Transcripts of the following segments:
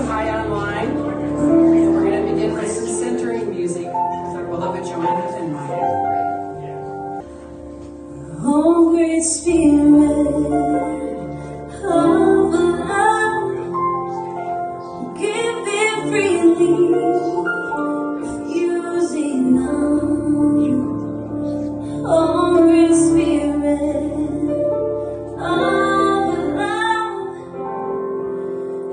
hi online. And we're going to begin with some centering music with our beloved Joanna and Maya. Oh, great Spirit of love, give it freely, refusing none. Oh, great Spirit of love,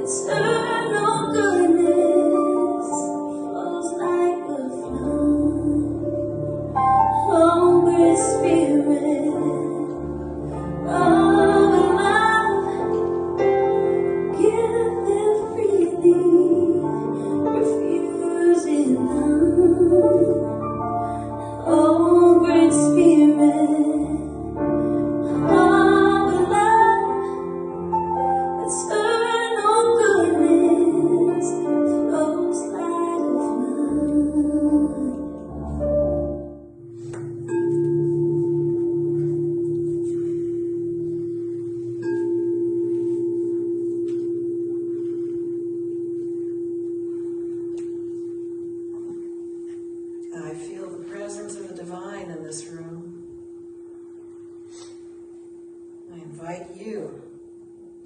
eternal goodness flows like a flood. Oh, great Spirit of love, give it freely, refusing none. Oh, great Spirit of love, eternal goodness flows like a flood. I feel the presence of the divine in this room. I invite you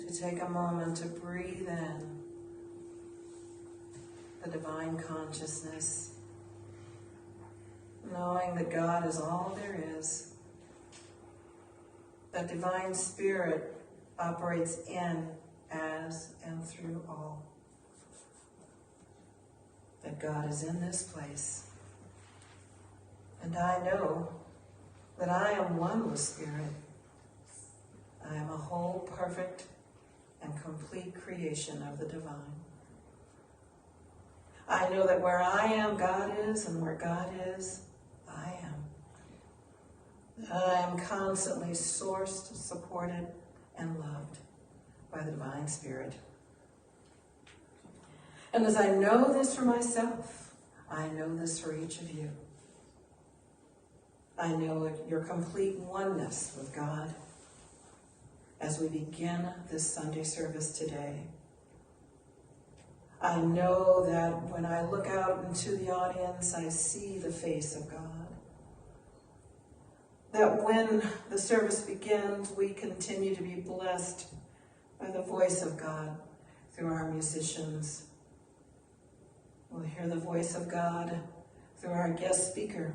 to take a moment to breathe in the divine consciousness, knowing that God is all there is, that divine spirit operates in, as, and through all, that God is in this place. And I know that I am one with Spirit. I am a whole, perfect, and complete creation of the divine. I know that where I am, God is, and where God is, I am. I am constantly sourced, supported, and loved by the divine Spirit. And as I know this for myself, I know this for each of you. I know your complete oneness with God as we begin this Sunday service today. I know that when I look out into the audience, I see the face of God. That when the service begins, we continue to be blessed by the voice of God through our musicians. We'll hear the voice of God through our guest speaker,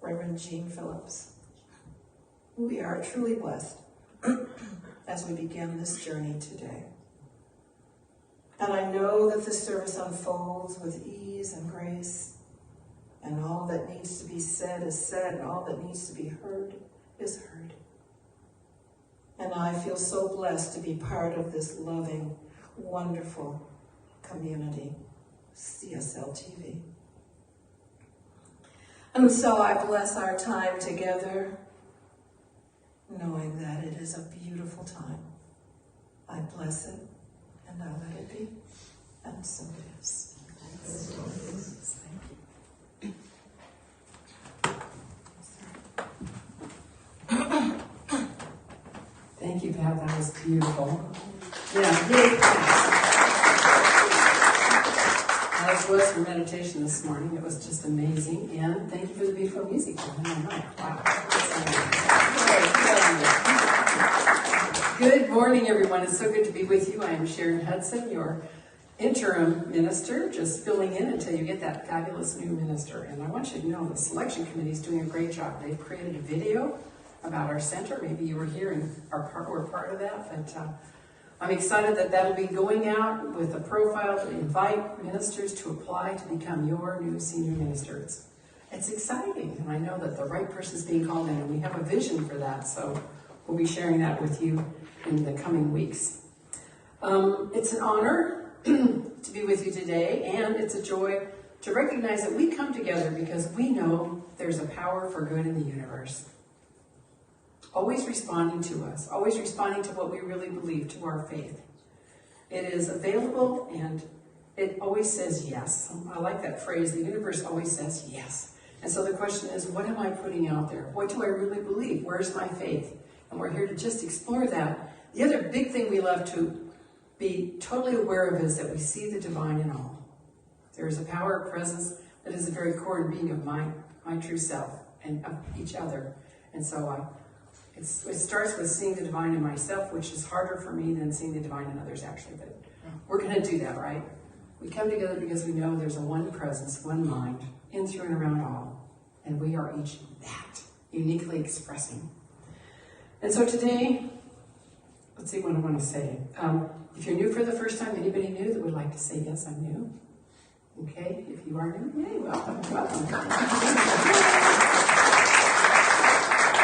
Reverend Jean Phillips. We are truly blessed as we begin this journey today. And I know that the service unfolds with ease and grace, and all that needs to be said is said, and all that needs to be heard is heard. And I feel so blessed to be part of this loving, wonderful community, CSL TV. And so I bless our time together, knowing that it is a beautiful time. I bless it, and I let it be, and so it is. Thank you, Pat. That was beautiful. Yeah, big thanks. As was for meditation this morning. It was just amazing. And thank you for the beautiful music. Wow. Good morning, everyone. It's so good to be with you. I am Sharon Hudson, your interim minister, just filling in until you get that fabulous new minister. And I want you to know the selection committee is doing a great job. They've created a video about our center. Maybe you were here and were part of that. But I'm excited that that'll be going out with a profile to invite ministers to apply to become your new senior minister. It's exciting, and I know that the right person is being called in, and we have a vision for that, so we'll be sharing that with you in the coming weeks. It's an honor to be with you today, and it's a joy to recognize that we come together because we know there's a power for good in the universe. Always responding to us, always responding to what we really believe, to our faith. It is available, and it always says yes. I like that phrase, the universe always says yes. And so the question is, what am I putting out there? What do I really believe? Where's my faith? And we're here to just explore that. The other big thing we love to be totally aware of is that we see the divine in all. There is a power of presence that is the very core and being of my true self and of each other. And so it starts with seeing the divine in myself, which is harder for me than seeing the divine in others, actually. But we're going to do that, right? We come together because we know there's a one presence, one mind, in, through, and around all. And we are each that, uniquely expressing. And so today, let's see what I want to say. If you're new for the first time, anybody new that would like to say, yes, I'm new? Okay, if you are new, yay, welcome, welcome.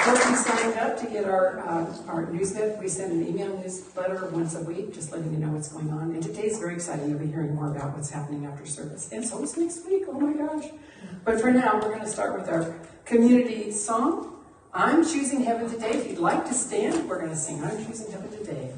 Hope you signed up to get our newsletter. We send an email newsletter once a week, just letting you know what's going on. And today's very exciting. You'll be hearing more about what's happening after service. And so is next week, oh my gosh. But for now, we're going to start with our community song, I'm Choosing Heaven Today. If you'd like to stand, we're going to sing I'm Choosing Heaven Today.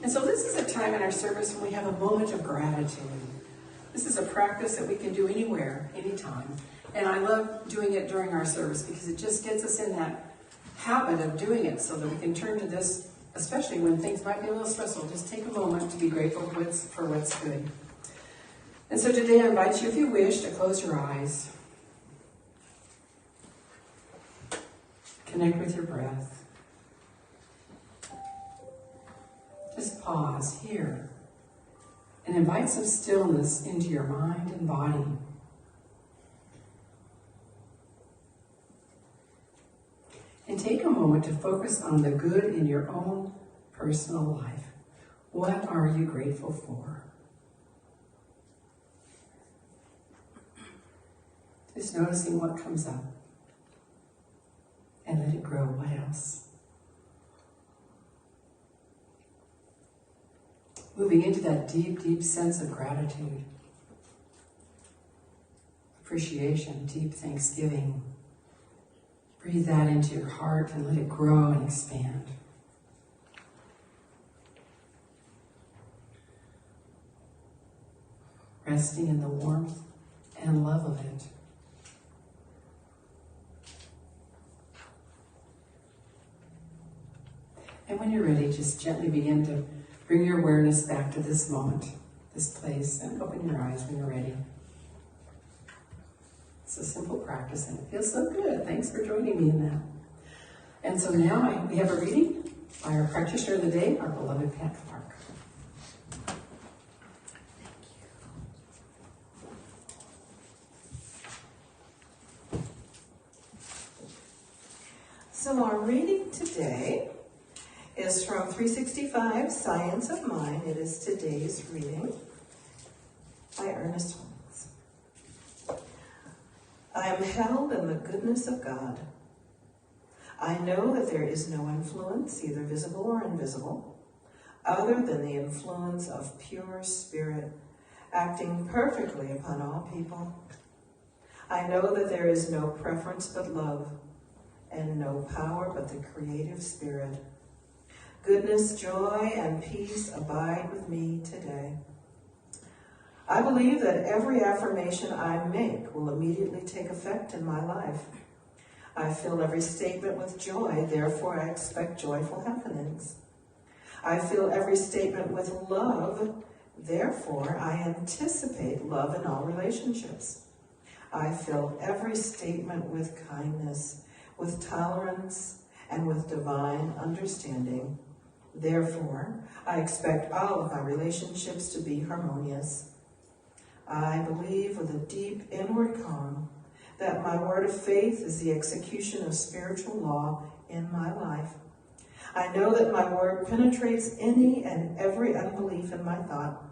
And so this is a time in our service when we have a moment of gratitude. This is a practice that we can do anywhere, anytime. And I love doing it during our service because it just gets us in that habit of doing it so that we can turn to this, especially when things might be a little stressful. Just take a moment to be grateful for what's good. And so today I invite you, if you wish, to close your eyes. Connect with your breath. Just pause here and invite some stillness into your mind and body. And take a moment to focus on the good in your own personal life. What are you grateful for? Just noticing what comes up. And let it grow. What else? Moving into that deep, deep sense of gratitude, appreciation, deep thanksgiving. Breathe that into your heart and let it grow and expand. Resting in the warmth and love of it. And when you're ready, just gently begin to bring your awareness back to this moment, this place, and open your eyes when you're ready. It's a simple practice, and it feels so good. Thanks for joining me in that. And so now we have a reading by our practitioner of the day, our beloved Pat Clark. So our reading today is from 365, Science of Mind. It is today's reading by Ernest Holmes. I am held in the goodness of God. I know that there is no influence, either visible or invisible, other than the influence of pure spirit acting perfectly upon all people. I know that there is no preference but love, and no power but the creative spirit. Goodness, joy, and peace abide with me today. I believe that every affirmation I make will immediately take effect in my life. I fill every statement with joy, therefore I expect joyful happenings. I fill every statement with love, therefore I anticipate love in all relationships. I fill every statement with kindness, with tolerance, and with divine understanding. Therefore, I expect all of my relationships to be harmonious. I believe with a deep inward calm that my word of faith is the execution of spiritual law in my life. I know that my word penetrates any and every unbelief in my thought.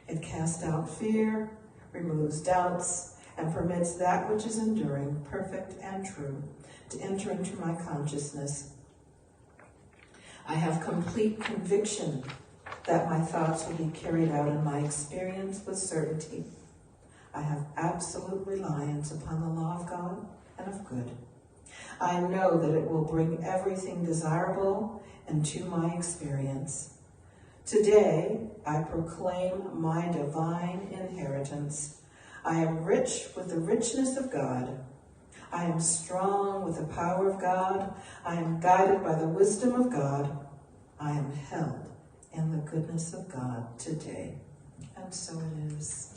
It casts out fear, removes doubts, and permits that which is enduring, perfect, and true to enter into my consciousness. I have complete conviction that my thoughts will be carried out in my experience with certainty. I have absolute reliance upon the law of God and of good. I know that it will bring everything desirable into my experience. Today, I proclaim my divine inheritance. I am rich with the richness of God. I am strong with the power of God. I am guided by the wisdom of God. I am held in the goodness of God today. And so it is.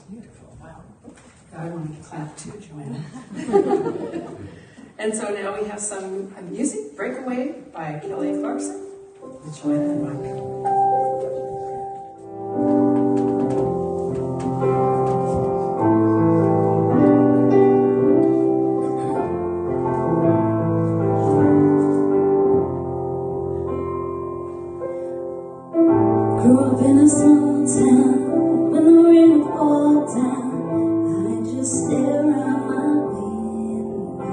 Beautiful. Wow. I wanted to clap too, Joanna. And so now we have some music, Breakaway by Kelly Clarkson with Joanna and Mike. Grew up in a small town. When the rain would fall down, I just stare out my window,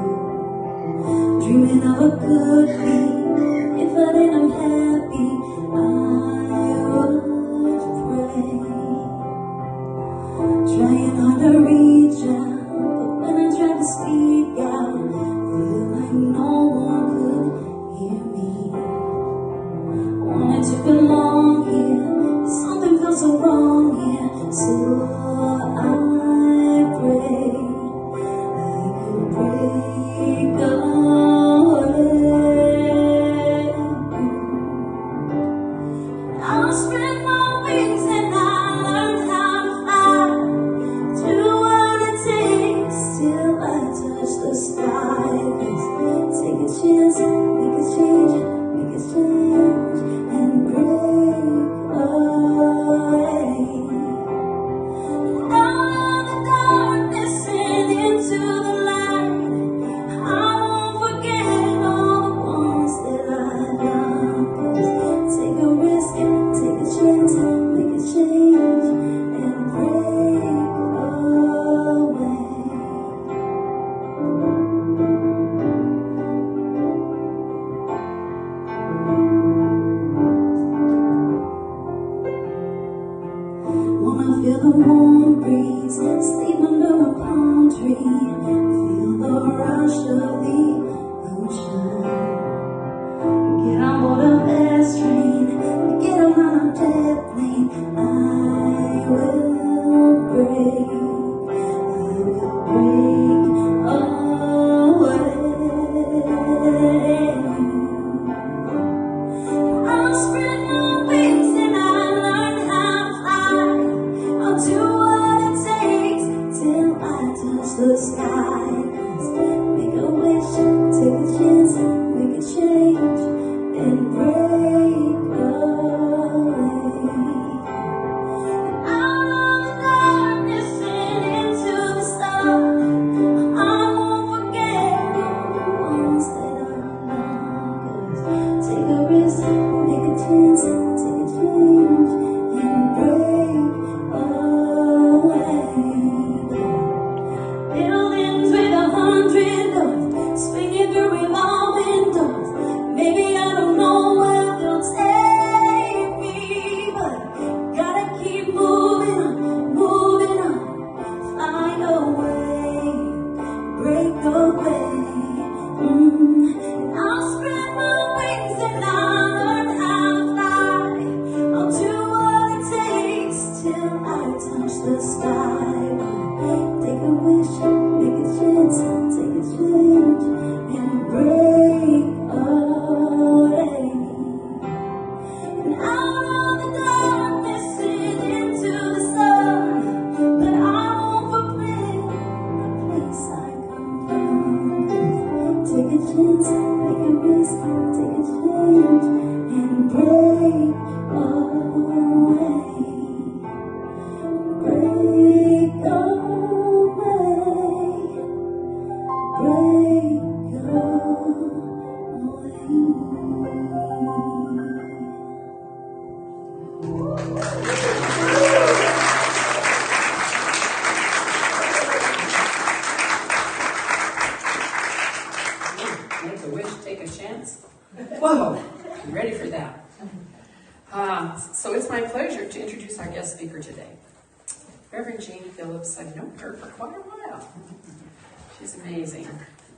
dreaming of a good day. If I didn't happy, I would pray, trying hard to reach out, but when I tried to speak out, feel like no one could hear me. Wanted to belong here, something felt so wrong here, so I prayed I could break away. I spread my wings and I learned how to fly, do what it takes till I touch the sky. Take a chance, make a change, make a change, and break away. Out of the darkness and into the light, I won't forget all the ones that I've done. 'Cause take a risk, take a chance, make a change, and break away. Wanna feel the warm breeze, sleep under a palm tree, feel the rush of the ocean. Get on board a fast train, get on a jet plane. I will break away. I'll spread my wings and I learn how to fly. I'll do what it takes till I touch the sky. 'Cause make a wish, take a chance, make a change, and break away. Out ready for that. So it's my pleasure to introduce our guest speaker today, Reverend Jean Phillips. I've known her for quite a while. She's amazing.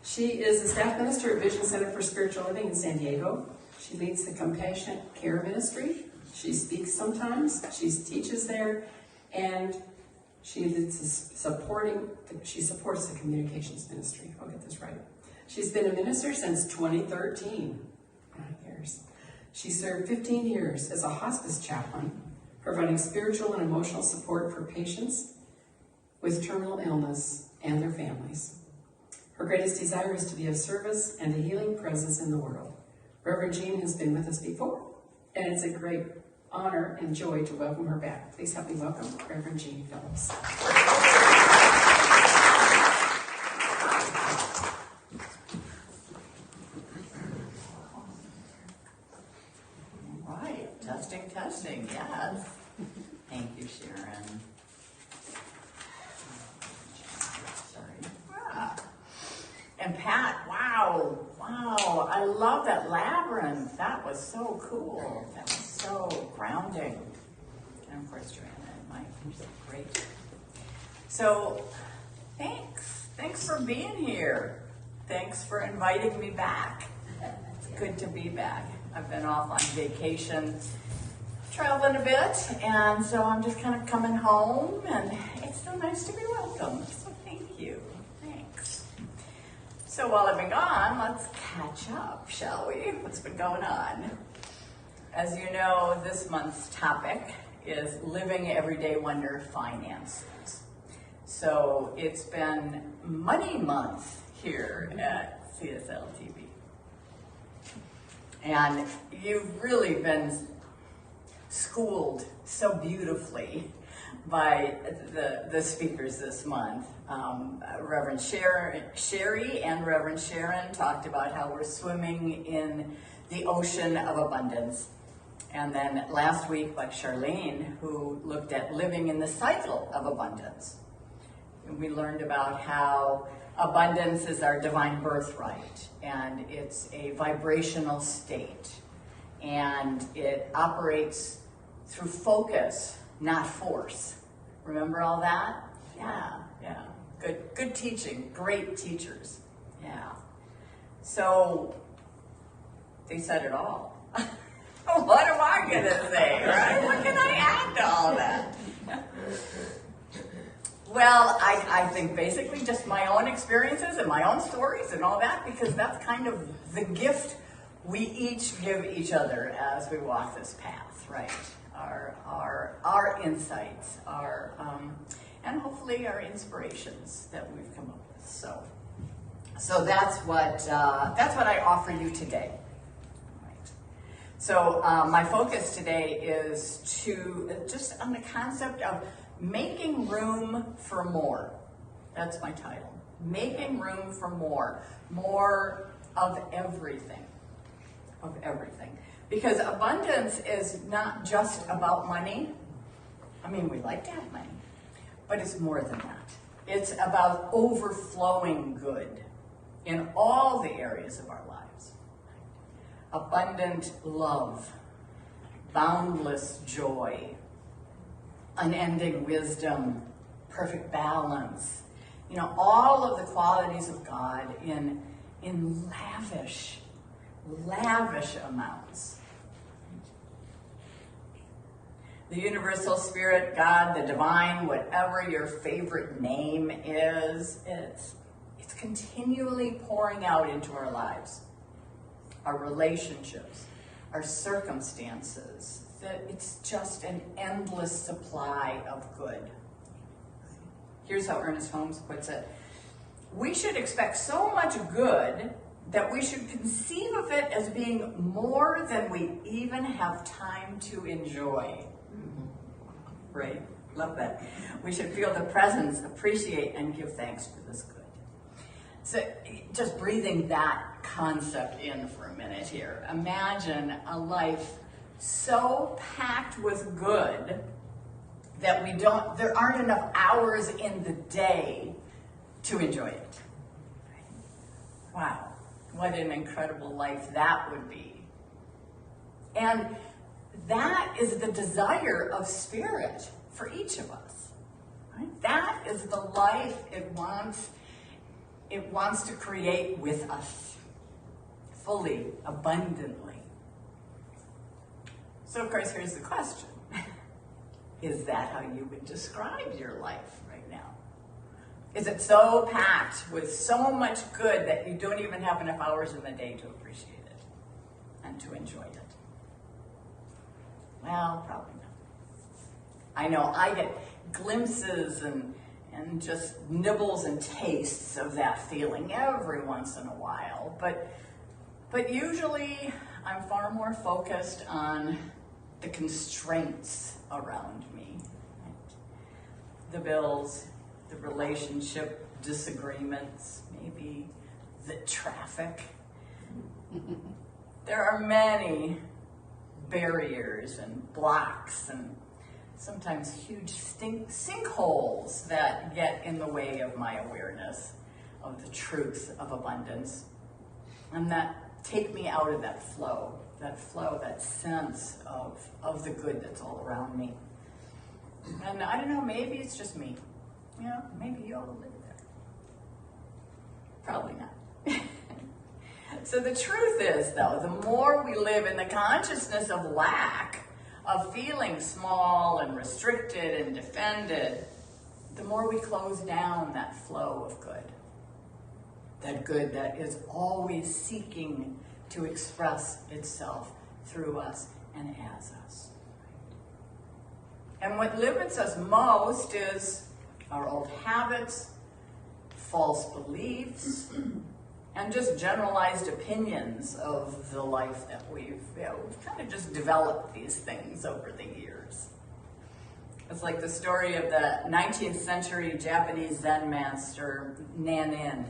She is the staff minister at Vision Center for Spiritual Living in San Diego. She leads the Compassionate Care Ministry. She speaks sometimes. She teaches there, and she supports the communications ministry. I'll get this right. She's been a minister since 2013. 9 years. She served 15 years as a hospice chaplain, providing spiritual and emotional support for patients with terminal illness and their families. Her greatest desire is to be of service and a healing presence in the world. Reverend Jean has been with us before, and it's a great honor and joy to welcome her back. Please help me welcome Reverend Jean Phillips. Testing, yes. Thank you, Sharon. Sorry. And Pat, wow, I love that labyrinth. That was so cool. That was so grounding. And of course, Joanna and Mike were so great. So, thanks for being here. Thanks for inviting me back. It's good to be back. I've been off on vacation, traveling a bit, and so I'm just kind of coming home, and it's so nice to be welcome. So thank you. Thanks. So while I've been gone, let's catch up, shall we? What's been going on? As you know, this month's topic is Living Everyday Wonder Finances. So it's been Money Month here at CSL TV. And you've really been schooled so beautifully by the speakers this month. Reverend Sherry and Reverend Sharon talked about how we're swimming in the ocean of abundance. And then last week by Charlene, who looked at living in the cycle of abundance. And we learned about how abundance is our divine birthright, and it's a vibrational state, and it operates through focus, not force. Remember all that? Yeah. Good teaching, great teachers. Yeah. So they said it all. What am I gonna say, right? What can I add to all that? Well, I think basically just my own experiences and my own stories and all that, because that's kind of the gift we each give each other as we walk this path, right? Our insights, and hopefully our inspirations that we've come up with. So that's what I offer you today. Right. So my focus today is just on the concept of making room for more. That's my title. Making room for more. More of everything. Of everything. Because abundance is not just about money. I mean, we like to have money. But it's more than that. It's about overflowing good in all the areas of our lives. Abundant love. Boundless joy. Unending wisdom, perfect balance, all of the qualities of God in lavish amounts. The universal spirit, God, the divine, whatever your favorite name is, it's continually pouring out into our lives, our relationships, our circumstances. That it's just an endless supply of good. Here's how Ernest Holmes puts it. We should expect so much good that we should conceive of it as being more than we even have time to enjoy. Right? Love that. We should feel the presence, appreciate, and give thanks for this good. So just breathing that concept in for a minute here. Imagine a life so packed with good that there aren't enough hours in the day to enjoy it. Wow, what an incredible life that would be. And that is the desire of Spirit for each of us. Right? That is the life it wants to create with us, fully, abundantly. So of course, here's the question. Is that how you would describe your life right now? Is it so packed with so much good that you don't even have enough hours in the day to appreciate it and to enjoy it? Well, probably not. I know I get glimpses and just nibbles and tastes of that feeling every once in a while, but usually I'm far more focused on the constraints around me. The bills, the relationship disagreements, maybe the traffic. There are many barriers and blocks and sometimes huge sinkholes that get in the way of my awareness of the truth of abundance, and that take me out of that flow, that sense of the good that's all around me. And I don't know, maybe it's just me. You know, maybe you all live there. Probably not. So the truth is, though, the more we live in the consciousness of lack, of feeling small and restricted and defended, the more we close down that flow of good. That good that is always seeking to express itself through us and as us. And what limits us most is our old habits, false beliefs, and just generalized opinions of the life that we've kind of just developed these things over the years. It's like the story of the 19th century Japanese Zen master, Nanin.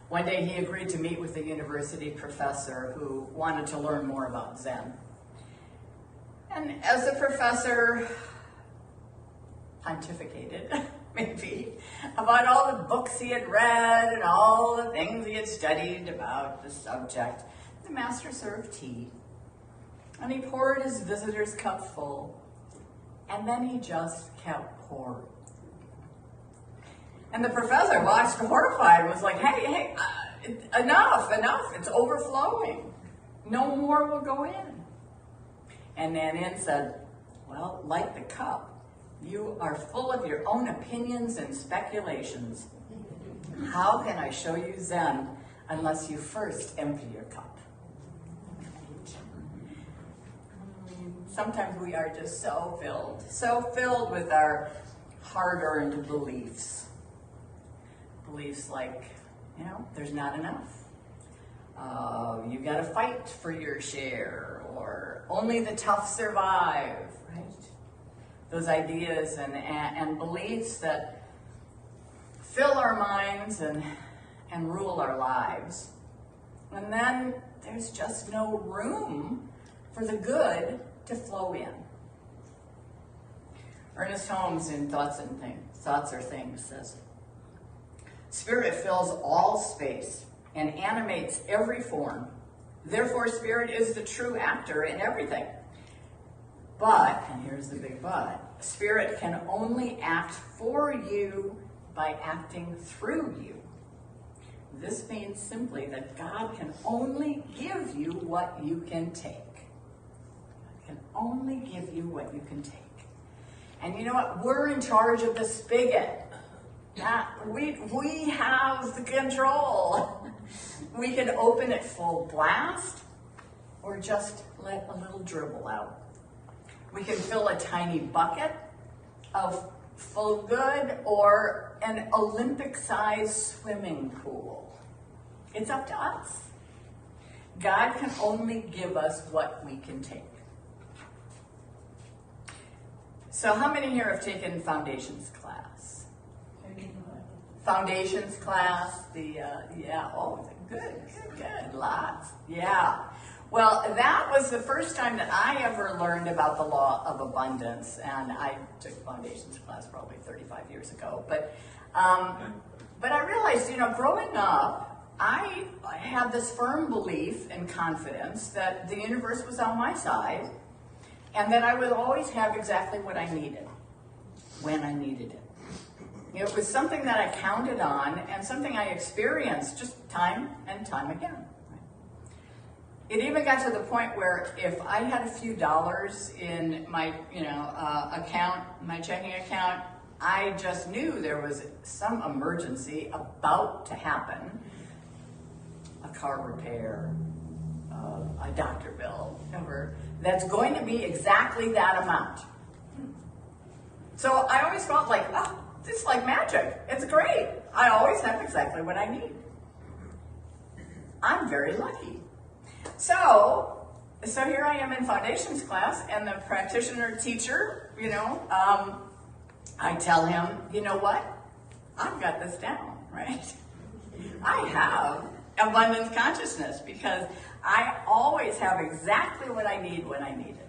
One day he agreed to meet with a university professor who wanted to learn more about Zen. And as the professor pontificated, maybe, about all the books he had read and all the things he had studied about the subject, the master served tea. And he poured his visitor's cup full, and then he just kept pouring. And the professor watched horrified and was like, hey, enough, it's overflowing. No more will go in. And Nanin said, well, like the cup, you are full of your own opinions and speculations. How can I show you Zen unless you first empty your cup? Sometimes we are just so filled with our hard-earned beliefs. Beliefs like, there's not enough. You gotta fight for your share, or only the tough survive, right? Those ideas and beliefs that fill our minds and rule our lives. And then there's just no room for the good to flow in. Ernest Holmes in Thoughts Are Things says, Spirit fills all space and animates every form. Therefore, Spirit is the true actor in everything. But, and here's the big but, Spirit can only act for you by acting through you. This means simply that God can only give you what you can take. God can only give you what you can take. And you know what? We're in charge of the spigot. We have the control. We can open it full blast or just let a little dribble out. We can fill a tiny bucket of full good or an Olympic-sized swimming pool. It's up to us. God can only give us what we can take. So how many here have taken foundations class? Foundations class, good, lots, yeah. Well, that was the first time that I ever learned about the law of abundance, and I took foundations class probably 35 years ago. But I realized, growing up, I had this firm belief and confidence that the universe was on my side and that I would always have exactly what I needed when I needed it. It was something that I counted on and something I experienced just time and time again. It even got to the point where if I had a few dollars in my, account, my checking account, I just knew there was some emergency about to happen. A car repair, a doctor bill, whatever, that's going to be exactly that amount. So I always felt like, oh, this is like magic. It's great. I always have exactly what I need. I'm very lucky. So here I am in foundations class, and the practitioner teacher, I tell him, you know what? I've got this down, right? I have abundance consciousness because I always have exactly what I need when I need it.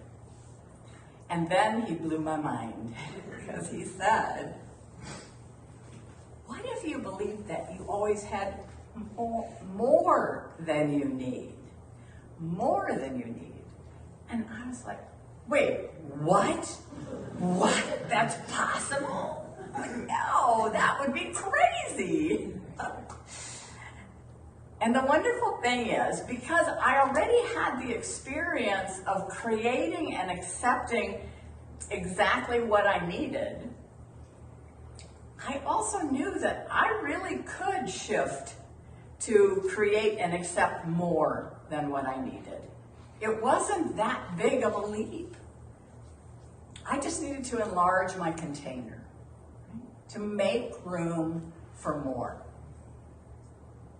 And then he blew my mind because he said, what if you believed that you always had more than you need? More than you need. And I was like, wait, what? What? That's possible? No, that would be crazy. And the wonderful thing is, because I already had the experience of creating and accepting exactly what I needed, I also knew that I really could shift to create and accept more than what I needed. It wasn't that big of a leap. I just needed to enlarge my container, right? To make room for more.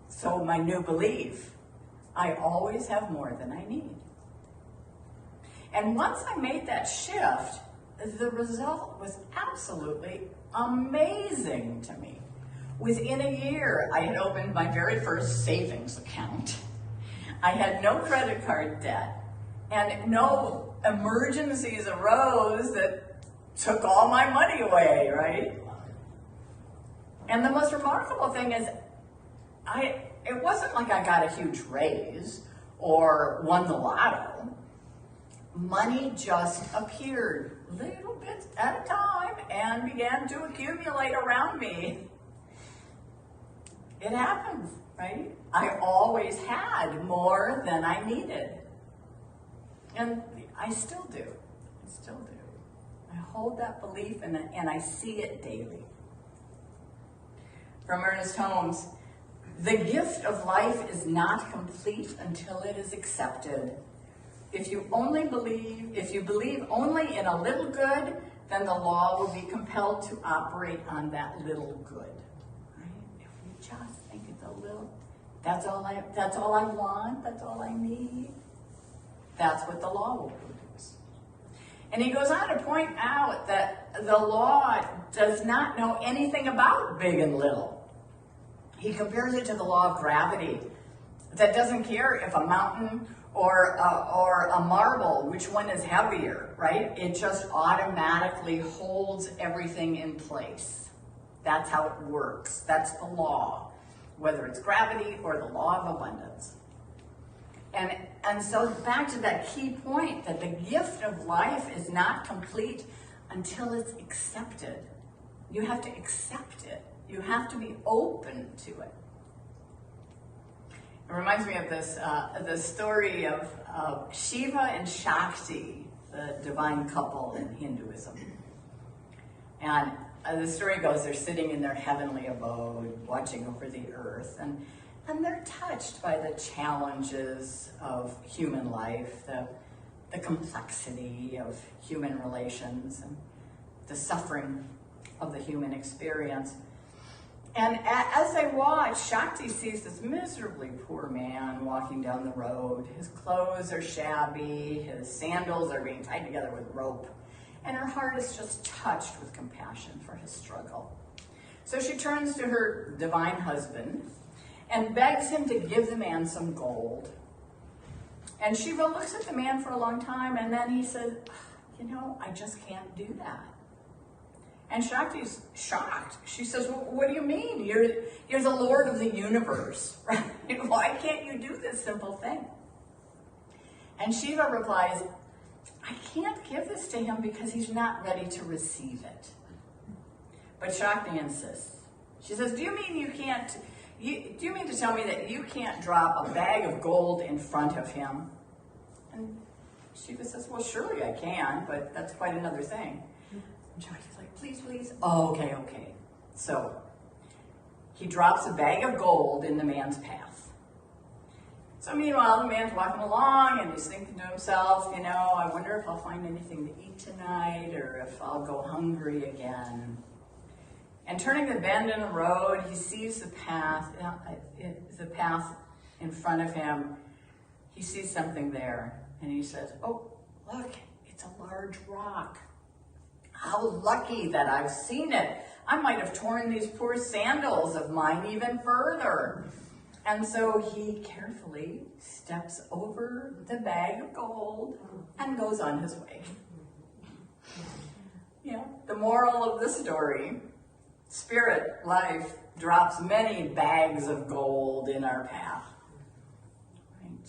So my new belief, I always have more than I need. And once I made that shift, the result was absolutely amazing to me. Within a year, I had opened my very first savings account. I had no credit card debt, and no emergencies arose that took all my money away, right? And the most remarkable thing is, it wasn't like I got a huge raise or won the lotto. Money just appeared little bits at a time and began to accumulate around me. It happens, right? I always had more than I needed. And I still do. I still do. I hold that belief and I see it daily. From Ernest Holmes, the gift of life is not complete until it is accepted. If you believe only in a little good, then the law will be compelled to operate on that little good. Just think it's a little, that's all I want, that's all I need. That's what the law will produce. And he goes on to point out that the law does not know anything about big and little. He compares it to the law of gravity that doesn't care if a mountain or a marble, which one is heavier, right? It just automatically holds everything in place. That's how it works. That's the law, whether it's gravity or the law of abundance. And so back to that key point that the gift of life is not complete until it's accepted. You have to accept it. You have to be open to it. It reminds me of this the story of Shiva and Shakti, the divine couple in Hinduism. And the story goes, they're sitting in their heavenly abode, watching over the earth, and they're touched by the challenges of human life, the complexity of human relations, and the suffering of the human experience. And as they watch, Shakti sees this miserably poor man walking down the road. His clothes are shabby, his sandals are being tied together with rope, and her heart is just touched with compassion for his struggle. So she turns to her divine husband and begs him to give the man some gold. And Shiva looks at the man for a long time, and then he says, I just can't do that. And Shakti's shocked. She says, well, what do you mean? You're the Lord of the universe, right? Why can't you do this simple thing? And Shiva replies, I can't give this to him because he's not ready to receive it. But Shakti insists. She says, do you mean to tell me that you can't drop a bag of gold in front of him? And Shiva says, well, surely I can, but that's quite another thing. And Shakti's like, please, please. Oh, okay. So he drops a bag of gold in the man's path. So meanwhile, the man's walking along and he's thinking to himself, I wonder if I'll find anything to eat tonight or if I'll go hungry again. And turning the bend in the road, he sees the path in front of him. He sees something there and he says, oh, look, it's a large rock. How lucky that I've seen it. I might have torn these poor sandals of mine even further. And so he carefully steps over the bag of gold and goes on his way. The moral of the story, spirit life drops many bags of gold in our path. Right?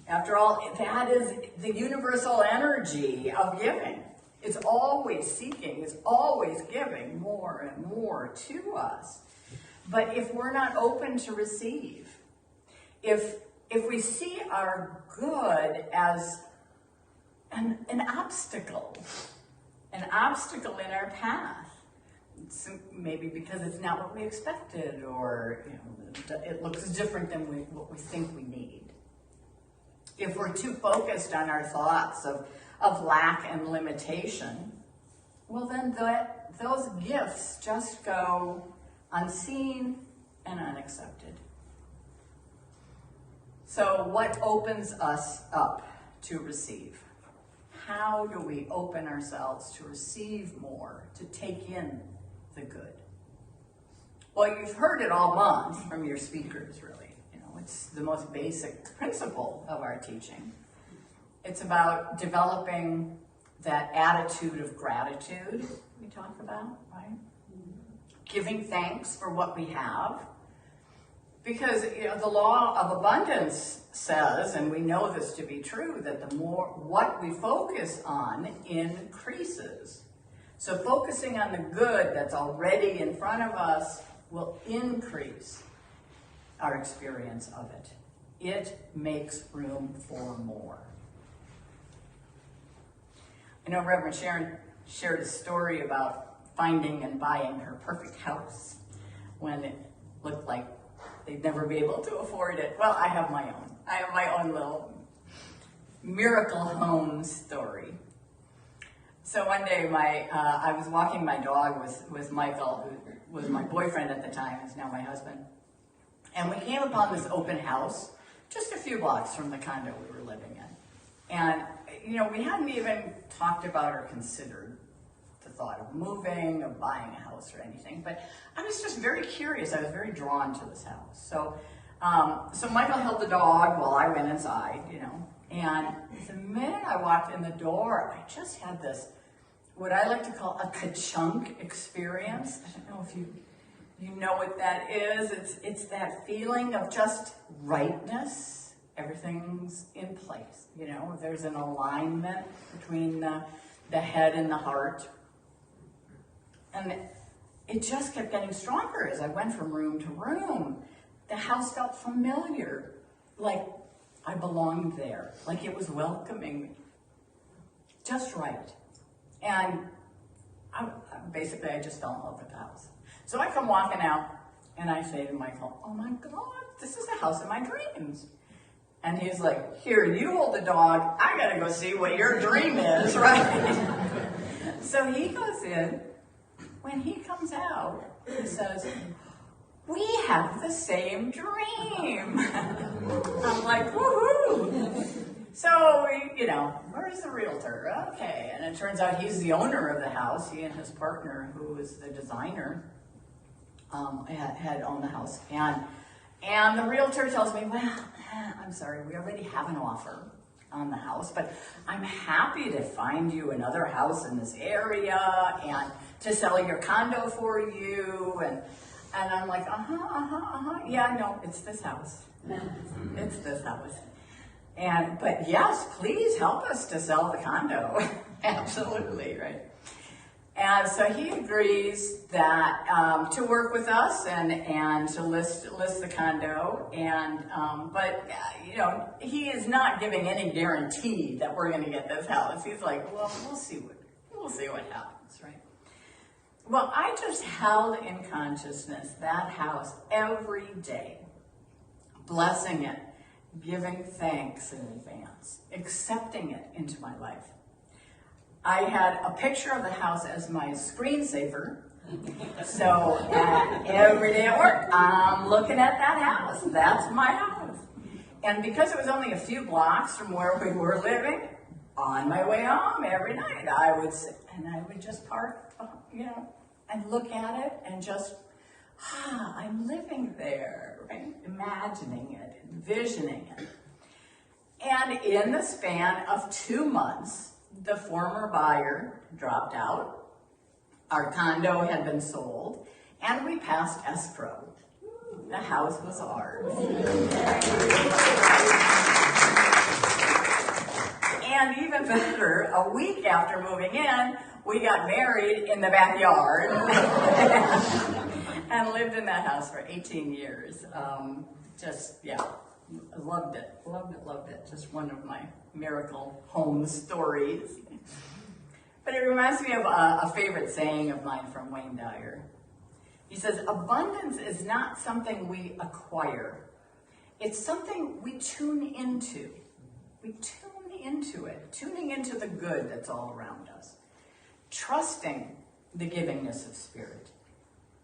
After all, that is the universal energy of giving. It's always seeking, it's always giving more and more to us. But if we're not open to receive, if we see our good as an obstacle in our path, maybe because it's not what we expected, or it looks different than what we think we need. If we're too focused on our thoughts of lack and limitation, well then those gifts just go unseen and unaccepted. So what opens us up to receive? How do we open ourselves to receive more, to take in the good? Well, you've heard it all month from your speakers, really. It's the most basic principle of our teaching. It's about developing that attitude of gratitude we talk about, right? Giving thanks for what we have. Because the law of abundance says, and we know this to be true, that the more what we focus on increases. So focusing on the good that's already in front of us will increase our experience of it. It makes room for more. I know Reverend Sharon shared a story about finding and buying her perfect house when it looked like they'd never be able to afford it. Well, I have my own. I have my own little miracle home story. So one day I was walking my dog with Michael, who was my boyfriend at the time, is now my husband. And we came upon this open house just a few blocks from the condo we were living in. And, we hadn't even talked about or considered the thought of moving, of buying a house or anything. But I was just very curious. I was very drawn to this house. So Michael held the dog while I went inside, And the minute I walked in the door, I just had this, what I like to call a ka-chunk experience. I don't know if you know what that is. It's that feeling of just rightness. Everything's in place, There's an alignment between the head and the heart. And it just kept getting stronger as I went from room to room. The house felt familiar, like I belonged there, like it was welcoming me. Just right. And I just fell in love with the house. So I come walking out and I say to Michael, oh my God, this is the house of my dreams. And he's like, here, you hold the dog. I gotta go see what your dream is, right? So he goes in. When he comes out, he says, we have the same dream. I'm like, woohoo. So, where's the realtor? Okay. And it turns out he's the owner of the house. He and his partner, who is the designer, had owned the house. And the realtor tells me, well, I'm sorry, we already have an offer. on the house, but I'm happy to find you another house in this area and to sell your condo for you. And I'm like, yeah, no, it's this house. It's this house. But yes, please help us to sell the condo. Absolutely, right? And so he agrees that to work with us and to list the condo. But you know, he is not giving any guarantee that we're going to get this house. He's like, well, we'll see what happens, right? Well, I just held in consciousness that house every day, blessing it, giving thanks in advance, accepting it into my life. I had a picture of the house as my screensaver. So every day at work, I'm looking at that house. That's my house. And because it was only a few blocks from where we were living, on my way home every night, I would sit and I would just park, and look at it and just, I'm living there, right? Imagining it, envisioning it. And in the span of 2 months, the former buyer dropped out, our condo had been sold, and we passed escrow. The house was ours. And even better, a week after moving in, we got married in the backyard and lived in that house for 18 years. Loved it. Just one of my miracle home stories. But it reminds me of a favorite saying of mine from Wayne Dyer. He says, abundance is not something we acquire. It's something we tune into. We tune into it, tuning into the good that's all around us, trusting the givingness of spirit,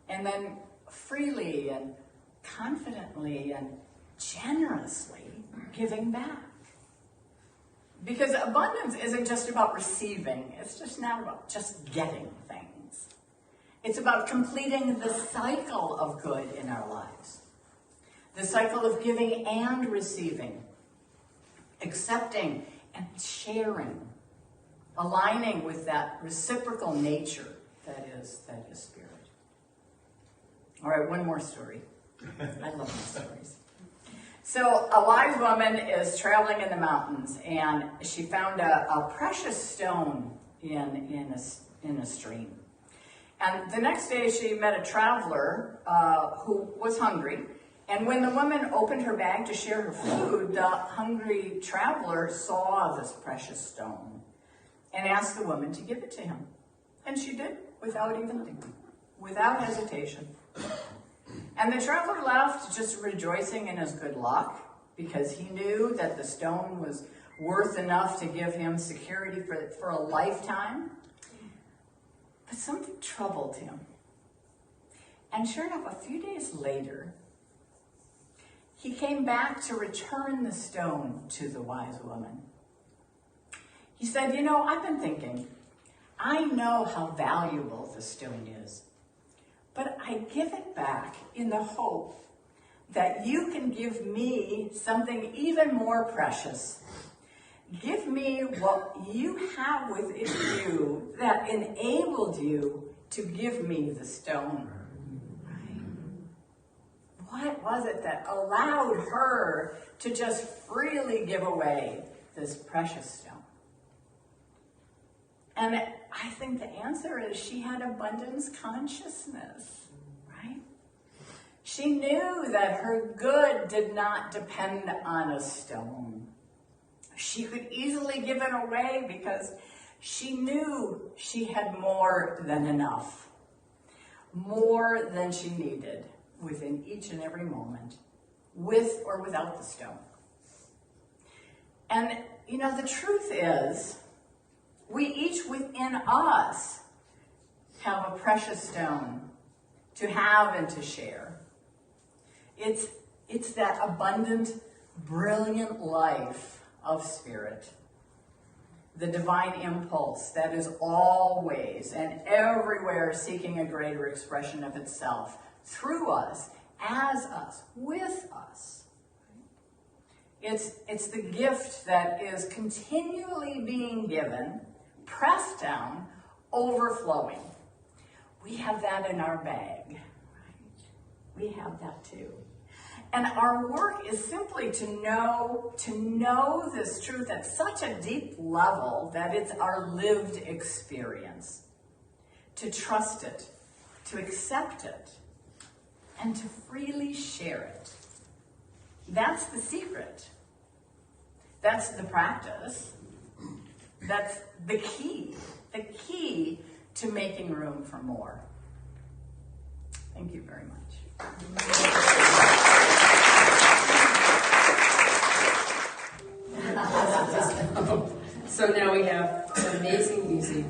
and then freely and confidently and generously giving back. Because abundance isn't just about receiving. It's just not about just getting things. It's about completing the cycle of good in our lives. The cycle of giving and receiving, accepting and sharing, aligning with that reciprocal nature that is spirit. All right, one more story. I love these stories. So a wise woman is traveling in the mountains, and she found a precious stone in a stream. And the next day she met a traveler who was hungry. And when the woman opened her bag to share her food, the hungry traveler saw this precious stone and asked the woman to give it to him. And she did, without hesitation. And the traveler left, just rejoicing in his good luck, because he knew that the stone was worth enough to give him security for a lifetime. But something troubled him. And sure enough, a few days later, he came back to return the stone to the wise woman. He said, I've been thinking, I know how valuable the stone is, but I give it back in the hope that you can give me something even more precious. Give me what you have within you that enabled you to give me the stone. What was it that allowed her to just freely give away this precious stone? And I think the answer is she had abundance consciousness, right? She knew that her good did not depend on a stone. She could easily give it away because she knew she had more than enough, more than she needed within each and every moment, with or without the stone. And, the truth is, we each within us have a precious stone to have and to share. It's that abundant, brilliant life of spirit, the divine impulse that is always and everywhere seeking a greater expression of itself through us, as us, with us. It's the gift that is continually being given, pressed down, overflowing. We have that in our bag, right? We have that too. And our work is simply to know this truth at such a deep level that it's our lived experience. To trust it, to accept it, and to freely share it. That's the secret. That's the practice. That's the key to making room for more. Thank you very much. So now we have some amazing music.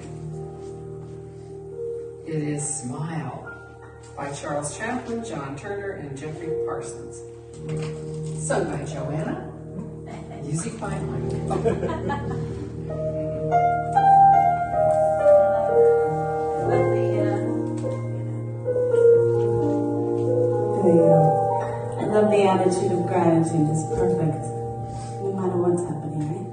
It is Smile by Charles Chaplin, John Turner, and Jeffrey Parsons. Sung by Joanna. Music by Mike. I love the attitude of gratitude. It's perfect, no matter what's happening, right?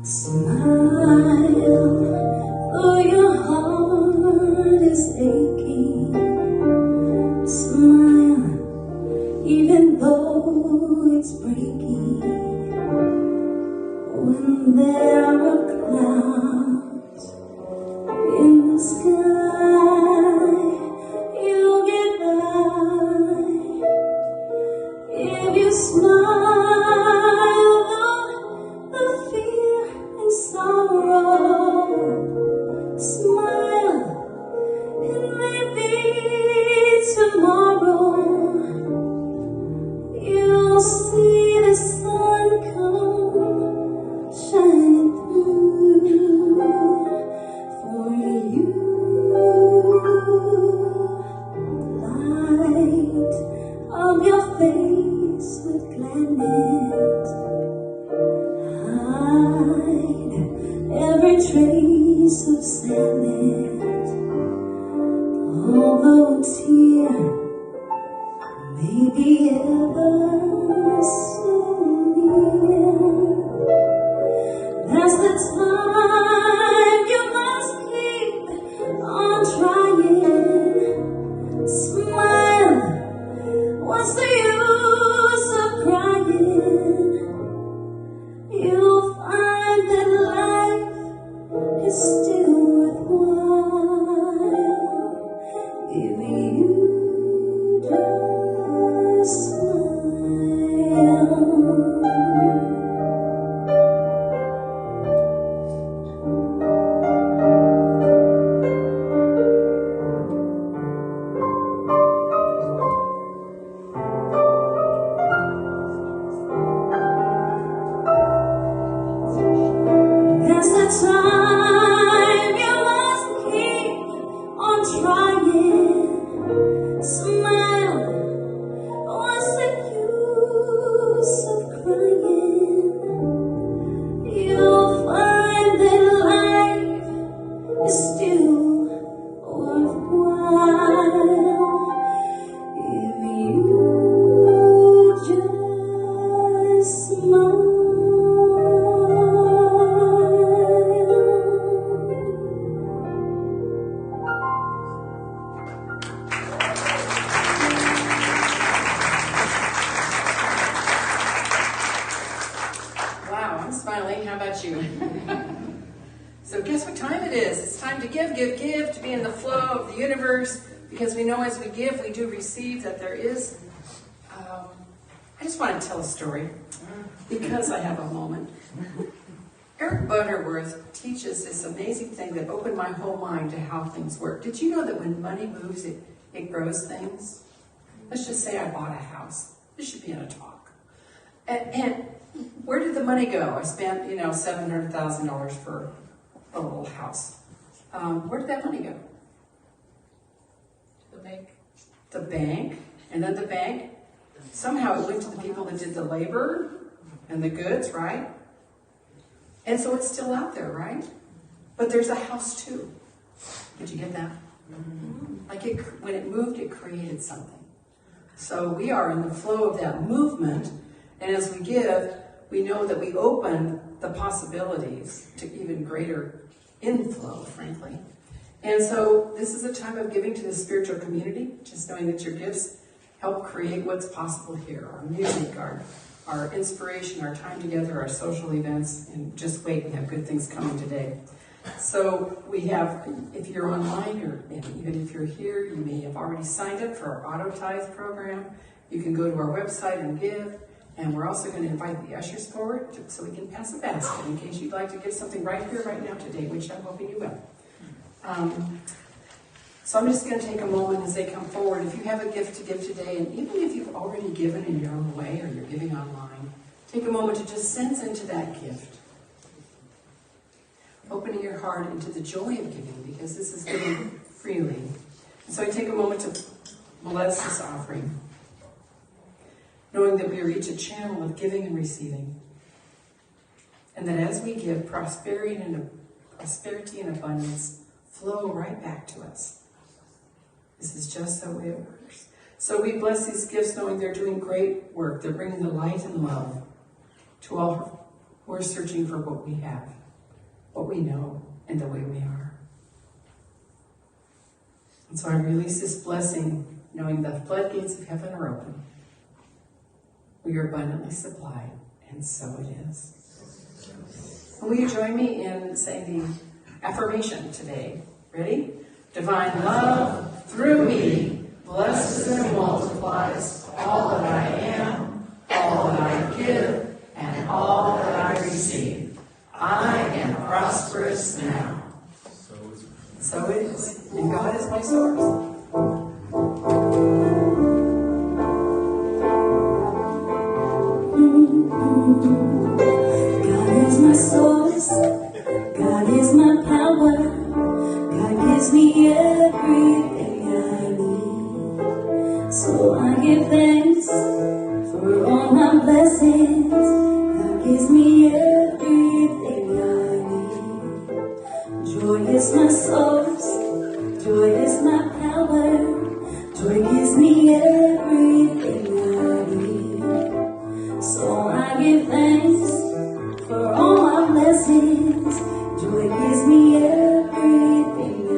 Smile, though your heart is aching. Smile, even though it's breaking. When there are clouds in the sky, you'll get by if you smile on the fear and sorrow. Smile, and maybe tomorrow you'll see the sun come shining through for you. Light of your face with gladness, hide every trace of sadness. Although a tear may be ever so near, that's the time you must keep on trying. Smile, what's the use of crying? You'll find that life is still worthwhile if you just smile. That's the time you must keep on trying. Smile, what's the use of crying? You'll find that life is still worthwhile if you just smile. Wow, I'm smiling. How about you? So guess what time it is? It's time to give, to be in the flow of the universe, because we know as we give, we do receive, that there is... I just want to tell a story, because I have a moment. Eric Butterworth teaches this amazing thing that opened my whole mind to how things work. Did you know that when money moves, it grows things? Let's just say I bought a house. This should be in a talk. And where did the money go? I spent, $700,000 for a little house. Where did that money go? The bank. The bank. And then the bank, somehow it went to the people that did the labor and the goods, right? And so it's still out there, right? But there's a house too. Did you get that? Like when it moved, it created something. So we are in the flow of that movement, and as we give, we know that we open the possibilities to even greater inflow, frankly. And so this is a time of giving to the spiritual community, just knowing that your gifts help create what's possible here. Our music, our inspiration, our time together, our social events, and just wait, we have good things coming today. So we have, if you're online, or even if you're here, you may have already signed up for our Auto Tithe program. You can go to our website and give. And we're also going to invite the ushers forward so we can pass a basket in case you'd like to give something right here, right now today, which I'm hoping you will. So I'm just going to take a moment as they come forward. If you have a gift to give today, and even if you've already given in your own way or you're giving online, take a moment to just sense into that gift. Opening your heart into the joy of giving, because this is giving freely. And so I take a moment to bless this offering, knowing that we are each a channel of giving and receiving. And that as we give, prosperity and abundance flow right back to us. This is just the way it works. So we bless these gifts knowing they're doing great work. They're bringing the light and love to all who are searching for what we have, what we know, and the way we are. And so I release this blessing knowing the floodgates of heaven are open. We are abundantly supplied, and so it is. And will you join me in saying the affirmation today? Ready? Divine love through me blesses and multiplies all that I am, all that I give, and all that I receive. I am prosperous now. So it is. And God is my source. God is my source, God is my power, God gives me everything I need. So I give thanks for all my blessings, God gives me everything I need. Joy is my source, joy is my power, joy gives me everything I need. So I give thanks for all my blessings. Joy gives me everything I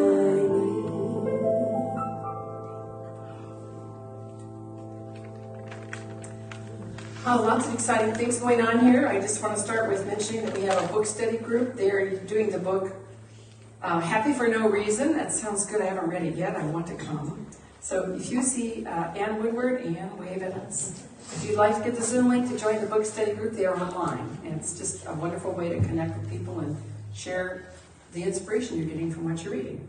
need. Lots of exciting things going on here. I just want to start with mentioning that we have a book study group. They are doing the book Happy for No Reason. That sounds good. I haven't read it yet. I want to come. So if you see Ann Woodward, Ann, wave at us. If you'd like to get the Zoom link to join the book study group, they are online. And it's just a wonderful way to connect with people and share the inspiration you're getting from what you're reading.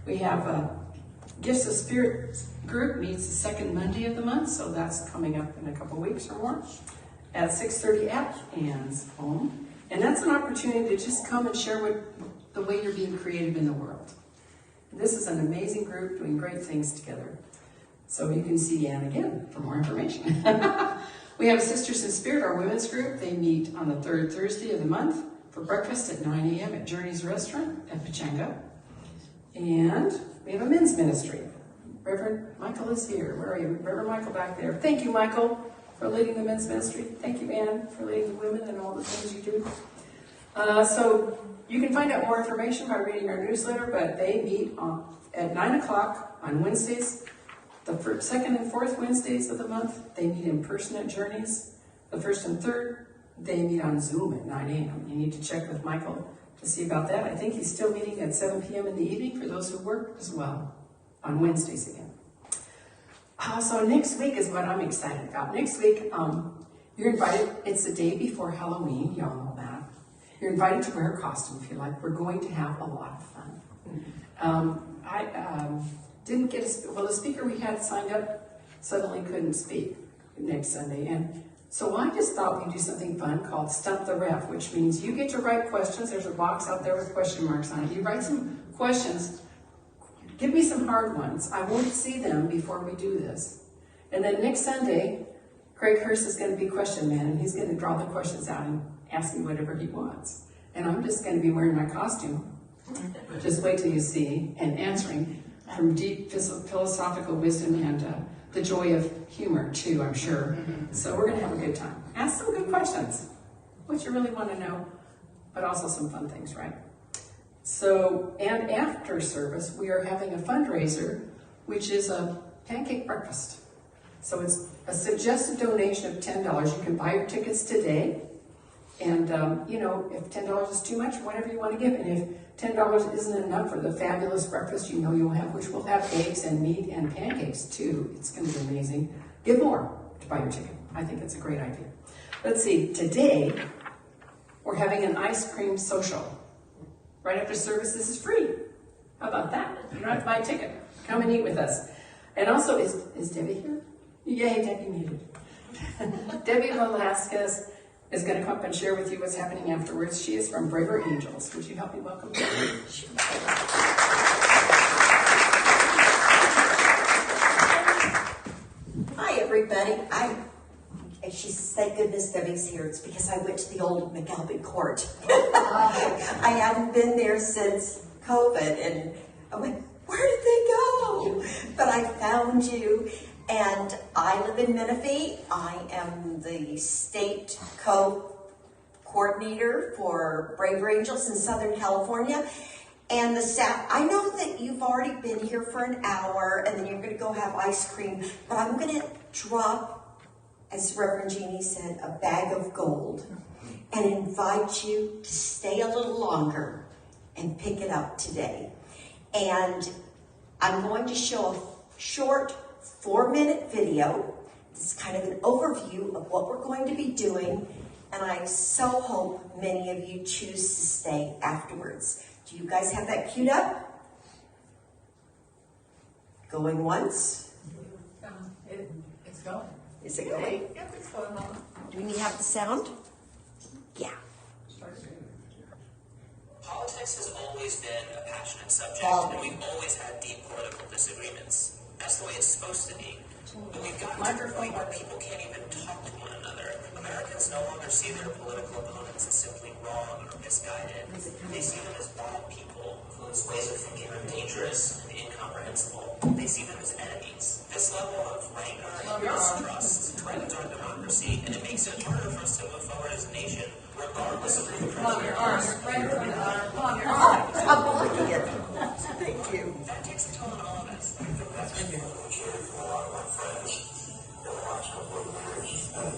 We have a Gifts of Spirit group, meets the second Monday of the month, so that's coming up in a couple weeks or more, at 6:30 at Ann's home. And that's an opportunity to just come and share the way you're being creative in the world. This is an amazing group doing great things together. So you can see Ann again for more information. We have Sisters in Spirit, our women's group. They meet on the third Thursday of the month for breakfast at 9 a.m. at Journey's Restaurant at Pachanga. And we have a men's ministry. Reverend Michael is here. Where are you? Reverend Michael back there. Thank you, Michael, for leading the men's ministry. Thank you, Ann, for leading the women and all the things you do. So you can find out more information by reading our newsletter, but they meet at 9 o'clock on Wednesdays. The second and fourth Wednesdays of the month, they meet in person at Journeys. The first and third, they meet on Zoom at 9 a.m. You need to check with Michael to see about that. I think he's still meeting at 7 p.m. in the evening for those who work as well, on Wednesdays again. So next week is what I'm excited about. Next week, you're invited. It's the day before Halloween. Y'all know that. You're invited to wear a costume if you like. We're going to have a lot of fun. Didn't get the speaker we had signed up suddenly couldn't speak next Sunday. And so I just thought we'd do something fun called Stump the Ref, which means you get to write questions. There's a box out there with question marks on it. You write some questions. Give me some hard ones. I won't see them before we do this. And then next Sunday, Craig Hurst is going to be question man, and he's going to draw the questions out and ask me whatever he wants. And I'm just going to be wearing my costume Just wait till you see, and answering from deep philosophical wisdom and the joy of humor too, I'm sure. So we're going to have a good time. Ask some good questions, what you really want to know, but also some fun things, right? So, and after service, we are having a fundraiser, which is a pancake breakfast. So it's a suggested donation of $10. You can buy your tickets today. And, you know, if $10 is too much, whatever you want to give. And if $10 isn't enough for the fabulous breakfast you know you'll have, which will have eggs and meat and pancakes too. It's going to be amazing. Give more to buy your ticket. I think it's a great idea. Let's see, today we're having an ice cream social. Right after service, this is free. How about that? You don't have to buy a ticket. Come and eat with us. And also, is Debbie here? Yay, Debbie made it. Debbie Velasquez is going to come up and share with you what's happening afterwards. She is from Braver Angels. Would you help me welcome her? Hi, everybody. She thank goodness Debbie's here. It's because I went to the old McAlpin Court. I hadn't been there since COVID, and I went, where did they go? But I found you, and I live in Menifee. I am the state co-coordinator for Braver Angels in Southern California. And the staff, I know that you've already been here for an hour, and then you're going to go have ice cream, but I'm going to drop, as Reverend Jeannie said, a bag of gold, and invite you to stay a little longer and pick it up today. And I'm going to show a short 4-minute video. It's kind of an overview of what we're going to be doing, and I so hope many of you choose to stay afterwards. Do you guys have that queued up? Going once? It's going. Is it going? Yeah, it's going on. Do we have the sound? Yeah. Politics has always been a passionate subject, and we've always had deep political disagreements. That's the way it's supposed to be. But we've gotten to the point where people can't even talk to one another. Americans no longer see their political opponents as simply wrong or misguided. They see them as bad people whose ways of thinking are dangerous and incomprehensible. They see them as enemies. This level of rancor and mistrust threatens our democracy, and it makes it harder for us to move forward as a nation, regardless of who the president is. Thank you. That takes a toll on all of us. That's been here. A lot of my friends, they're watching a book and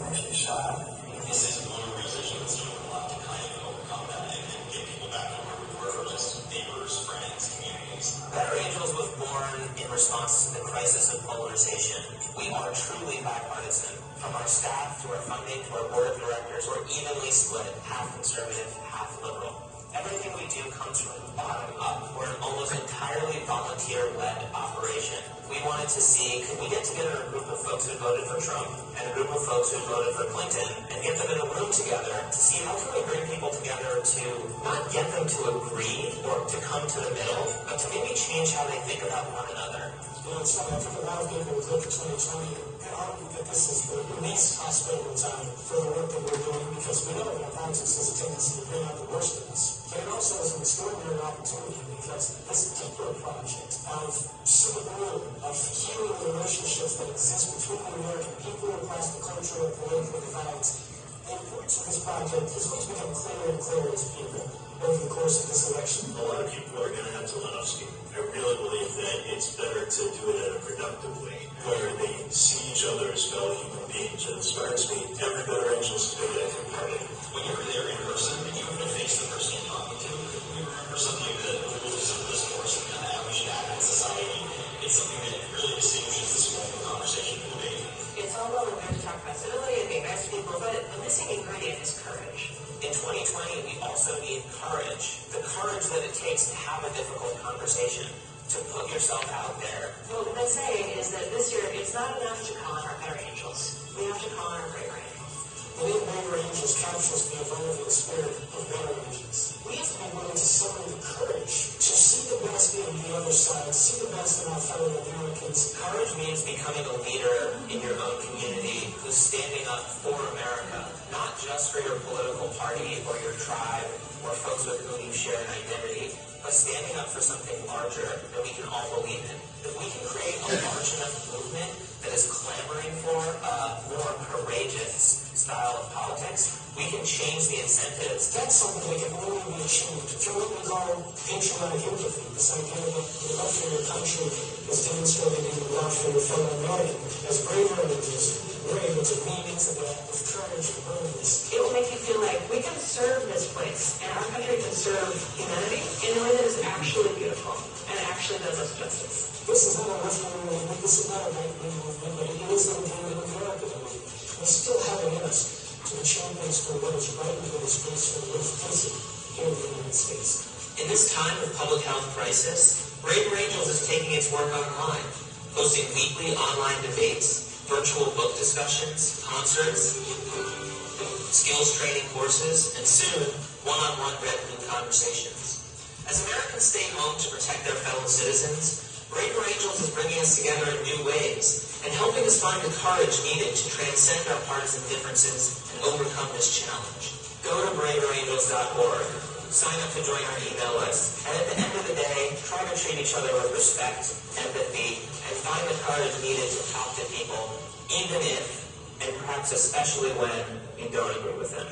actually shot. This is one organization that's doing a lot to kind of overcome that and get people back to where we were, just neighbors, friends, communities. Better Angels was born in response to the crisis of polarization. We are truly bipartisan. From our staff to our funding to our board of directors, we're evenly split, half conservative, half liberal. Everything we do comes from the bottom up. We're an almost entirely volunteer-led operation. We wanted to see, could we get together a group of folks who voted for Trump and a group of folks who voted for Clinton and get them in a room together to see how can we bring people together to not get them to agree or to come to the middle, but to maybe change how they think about one another. You know, it's funny, I think a lot of people would look at 2020 and argue that this is the least hospitable time for the work that we're doing because we know that politics has a tendency to bring out the worst in us. But it also is an extraordinary opportunity because this deeper project of support, of healing the relationships that exist between the American people across the cultural and political divides, the importance of this project is going to become clearer and clearer to people over the course of this election. A lot of people are going to have to let off steam. I really believe that it's better to do it in a productive way, where they see each other as fellow human beings. It inspires me. Every Better Angels is good at every part of it. When you're there in person and you have to face the person you're talking to, you remember something that rules of this course and kind of how we should act in society. It's something that really distinguishes this form of conversation and debate. It's all well and good to talk about civility and being nice to people, but the missing ingredient is courage. In 2020, we also need courage. The courage that it takes to have a difficult conversation, to put yourself out there. What we've been saying is that this year, it's not enough to call on our Better Angels. We have to call on our Braver Angels. The name Braver Angels captures the evolving spirit of Better Angels. We have to be willing to summon the courage to see the best in the other side, see the best in our fellow Americans. Courage means becoming a leader in your own community who's standing up for America, not just for your political party or your tribe or folks with whom you share an identity, by standing up for something larger that we can all believe in. If we can create a large enough movement that is clamoring for a more courageous style of politics, we can change the incentives. That's something that can only be achieved through what we call patriotic empathy, this idea that your love for your country is demonstrated in your love for your fellow American. As braver it is, we're able to lean into that with courage and boldness. It will make you feel like we can serve this place, and our country can serve humanity in a way that is actually beautiful and actually does us justice. This is not a left-wing movement, this is not a right-wing movement, but it is the movement of America movement. We still have it in us to achieve things for what is right and what is graceful and what is decent here in the United States. In this time of public health crisis, Braver Angels is taking its work online, hosting weekly online debates, virtual book discussions, concerts, skills training courses, and soon, one-on-one red blue conversations. As Americans stay home to protect their fellow citizens, Braver Angels is bringing us together in new ways and helping us find the courage needed to transcend our partisan differences and overcome this challenge. Go to braverangels.org, sign up to join our email list, and at the end of the day, try to treat each other with respect, empathy, and find the courage needed to talk to people, even if, and perhaps especially when, you don't agree with them.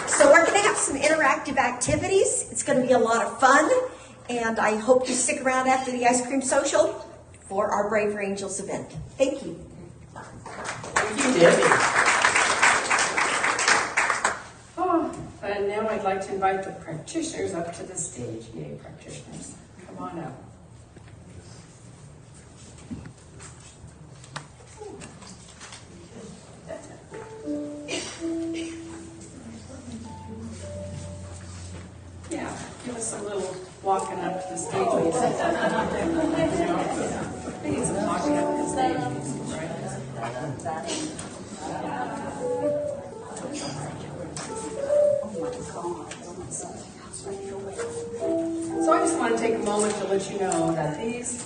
So we're going to have some interactive activities. It's going to be a lot of fun, and I hope you stick around after the ice cream social for our Braver Angels event. Thank you. Thank you, Debbie. Oh, and now I'd like to invite the practitioners up to the stage. Yay, practitioners. Come on up. Yeah, give us a little walking up to the stage music. We need some walking up to the stage music, right? So I just want to take a moment to let you know that these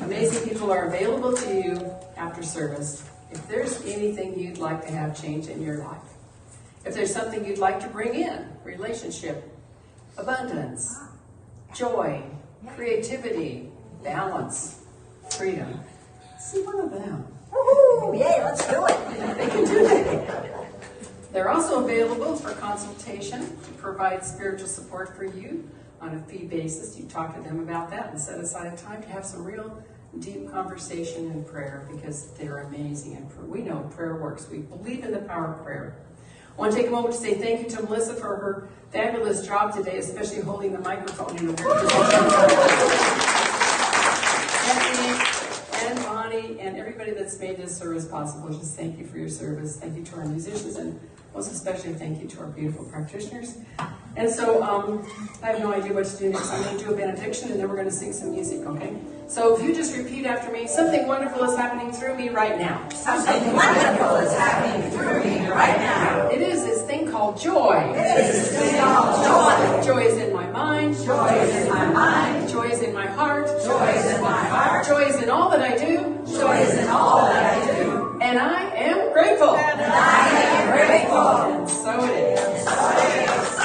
amazing people are available to you after service. If there's anything you'd like to have change in your life, if there's something you'd like to bring in, relationship, abundance, joy, creativity, balance, freedom, see one of them. Woohoo! Yay, let's do it. They can do that. They're also available for consultation to provide spiritual support for you on a fee basis. You talk to them about that and set aside a time to have some real deep conversation and prayer, because they're amazing. And we know prayer works. We believe in the power of prayer. I want to take a moment to say thank you to Melissa for her fabulous job today, especially holding the microphone in a weird position. And Bonnie and everybody that's made this service possible, just thank you for your service. Thank you to our musicians, and most especially thank you to our beautiful practitioners. And so I have no idea what to do next. I'm going to do a benediction, and then we're going to sing some music, okay? So if you just repeat after me, something wonderful is happening through me right now. Something wonderful is happening through me right now. It is this thing called joy. It is this thing called joy. Joy is in my mind. Joy is in my mind. Joy is in my heart. Joy is in my heart. Joy is in all that I do. Joy is in all that I do. And I am grateful. And I am grateful. And so it is. So it is.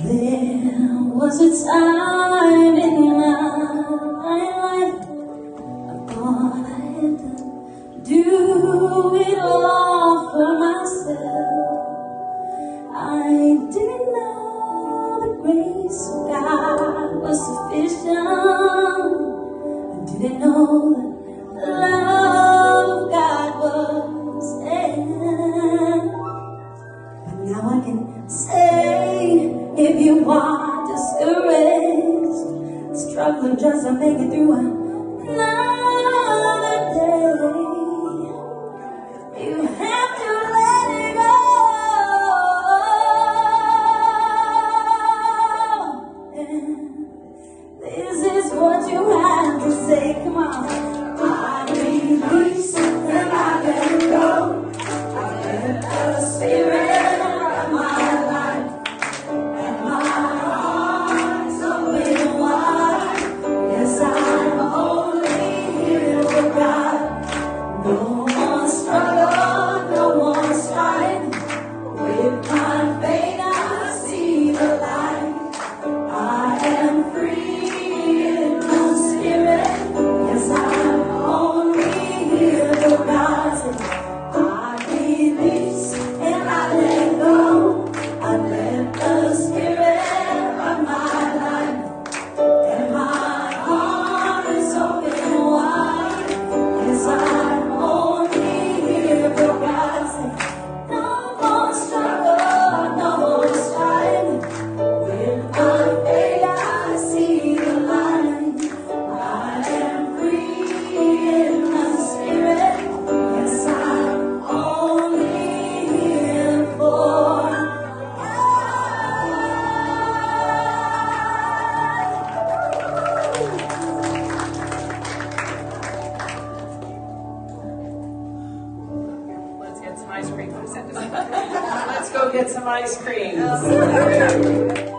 There was a time in my life I thought I had to do it all for myself. I didn't know the grace of God was sufficient. I didn't know the love of God was there. But now I can say, if you are discouraged, struggling just to make it through another day, you have to let it go. And this is what you have to say. Come on. I release and I let go. I let the Spirit of my life. And my heart's open wide. Yes, I'm ice cream. Let's go get some ice cream.